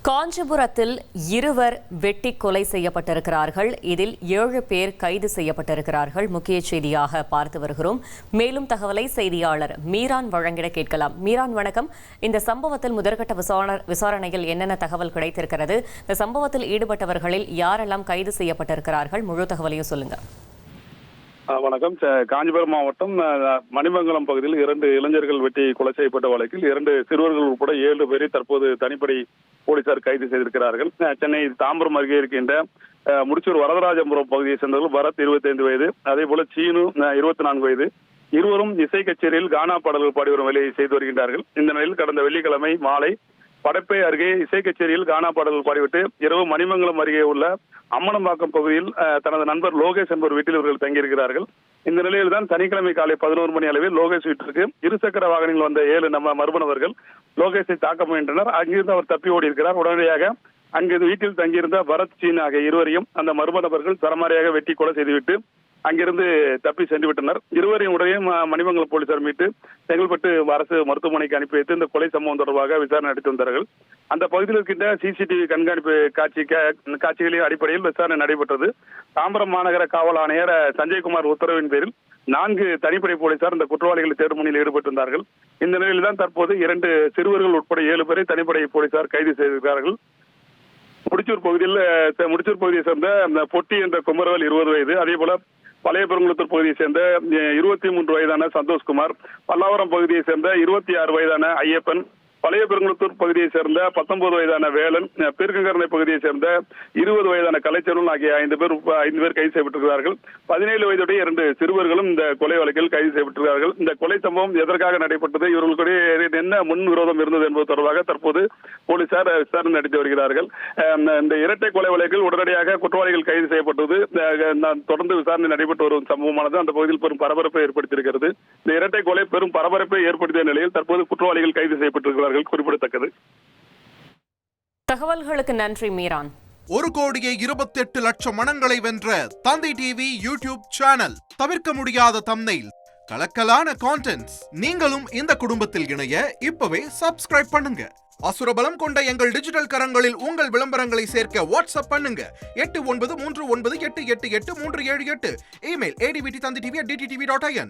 காஞ்சிபுரத்தில் இருவர் வெட்டி கொலை செய்யப்பட்டிருக்கிறார்கள். இதில் 7 பேர் கைது செய்யப்பட்டிருக்கிறார்கள். முக்கிய செய்தியாக பார்த்து வருகிறோம். மேலும் தகவலை செய்தியாளர் மீரான் வழங்கிட கேட்கலாம். மீரான், வணக்கம். இந்த சம்பவத்தில் முதற்கட்ட விசாரணையில் என்னென்ன தகவல் கிடைத்திருக்கிறது? இந்த சம்பவத்தில் ஈடுபட்டவர்களில் யாரெல்லாம் கைது செய்யப்பட்டிருக்கிறார்கள்? முழு தகவலையும் சொல்லுங்க. வணக்கம். காஞ்சிபுரம் மாவட்டம் மணிமங்கலம் பகுதியில் 2 இளைஞர்கள் வெட்டி கொலை செய்யப்பட்ட வழக்கில் 2 சிறுவர்கள் உட்பட 7 பேரை தற்போது தனிப்படை போலீசார் கைது செய்திருக்கிறார்கள். சென்னை தாம்பரம் அருகே இருக்கின்ற முடிச்சூர் வரதராஜபுரம் பகுதியை சேர்ந்தவர்கள் பரத் 25 வயது, அதே போல சீனு 24 வயது. இருவரும் இசை கச்சேரியில் கானா பாடல்கள் பாடி வரும் வேலையை செய்து வருகின்றார்கள். இந்த நிலையில் கடந்த வெள்ளிக்கிழமை மாலை படப்பை அருகே இசை கச்சேரியில் கானா பாடல்கள் பாடிவிட்டு இரவு மணிமங்கலம் அருகே உள்ள அம்மனம்பாக்கம் பகுதியில் தனது நண்பர் லோகேஷ் என்பவர் வீட்டில் இவர்கள் தங்கியிருக்கிறார்கள். இந்த நிலையில் தான் சனிக்கிழமை காலை 11 மணி அளவில் லோகேஷ் வீட்டிற்கு இருசக்கர வாகனங்கள் வந்த 7 மர்ம நபர்கள் லோகேஷை தாக்க முயன்றனர். அங்கிருந்து அவர் தப்பி ஓடி இருக்கிறார். உடனடியாக அங்கிருந்து வீட்டில் தங்கியிருந்த பரத், சீன் ஆகிய இருவரையும் அந்த மர்ம நபர்கள் சரமாரியாக வெட்டி கொலை செய்துவிட்டு அங்கிருந்து தப்பி சென்று விட்டனர். இருவரையும் உடனே மணிமங்கலம் போலீசார் மீட்டு செங்கல்பட்டு அரசு மருத்துவமனைக்கு அனுப்பி வைத்து இந்த கொலை சம்பவம் தொடர்பாக விசாரணை நடத்தி வந்தார்கள். அந்த பகுதியில் இருக்கின்ற சிசிடிவி கண்காணிப்பு காட்சிகளின் அடிப்படையில் விசாரணை நடைபெற்றது. தாம்பரம் மாநகர காவல் ஆணையர் சஞ்சய்குமார் உத்தரவின் பேரில் 4 தனிப்படை போலீசார் இந்த குற்றவாளிகளை தேடும் பணியில் ஈடுபட்டிருந்தார்கள். இந்த நிலையில் தான் தற்போது 2 சிறுவர்கள் உட்பட 7 பேரை தனிப்படை போலீசார் கைது செய்திருக்கிறார்கள். முடிச்சூர் பகுதியை சேர்ந்த பொட்டி என்ற குமரவேல் 20 வயது, அதே போல பழைய பெருங்குளத்தூர் பகுதியை சேர்ந்த 23 வயதான சந்தோஷ்குமார், பல்லாவரம் பகுதியை சேர்ந்த 26 வயதான ஐயப்பன், பழைய பெருங்குளத்தூர் பகுதியை சேர்ந்த 19 வயதான வேலன், பெருக்கங்கரணை பகுதியை சேர்ந்த 20 வயதான கலைச்செல்வன் ஆகிய 5 பேர் கைது செய்யப்பட்டிருக்கிறார்கள். 17 வயதுடைய 2 சிறுவர்களும் இந்த கொலை வழக்கில் கைது செய்யப்பட்டிருக்கிறார்கள். இந்த கொலை சம்பவம் எதற்காக நடைபெற்றது, இவர்களுடைய என்ன முன் விரோதம் இருந்தது என்பது தொடர்பாக தற்போது போலீசார் விசாரணை நடத்தி வருகிறார்கள். இந்த இரட்டை கொலை வழக்கில் உடனடியாக குற்றவாளிகள் கைது செய்யப்பட்டது தொடர்ந்து விசாரணை நடைபெற்று வரும் சம்பவமானது அந்த பகுதியில் பெரும் பரபரப்பை ஏற்படுத்தியிருக்கிறது. இந்த இரட்டை கொலை பெரும் பரபரப்பை ஏற்படுத்திய நிலையில் தற்போது குற்றவாளிகள் கைது செய்யப்பட்டிருக்கிறார்கள், குறிப்பிடத்தக்கது. தகவல்களுக்கு நன்றி மீரான். 1,28,00,000 மனங்களை வென்ற தந்தி டிவி யூடியூப் சேனல். தவிர்க்க முடியாத தம்ப்நெயில், கலக்கலான கான்டென்ட்ஸ். நீங்களும் இந்த குடும்பத்தில் இணைய இப்பவே சப்ஸ்கிரைப் பண்ணுங்க. அசுரபலம் கொண்ட எங்கள் டிஜிட்டல் கரங்களில் உங்கள் விளம்பரங்களை சேர்க்க வாட்ஸ்அப் பண்ணுங்க. 8939888838. Email advttv@dttv.in.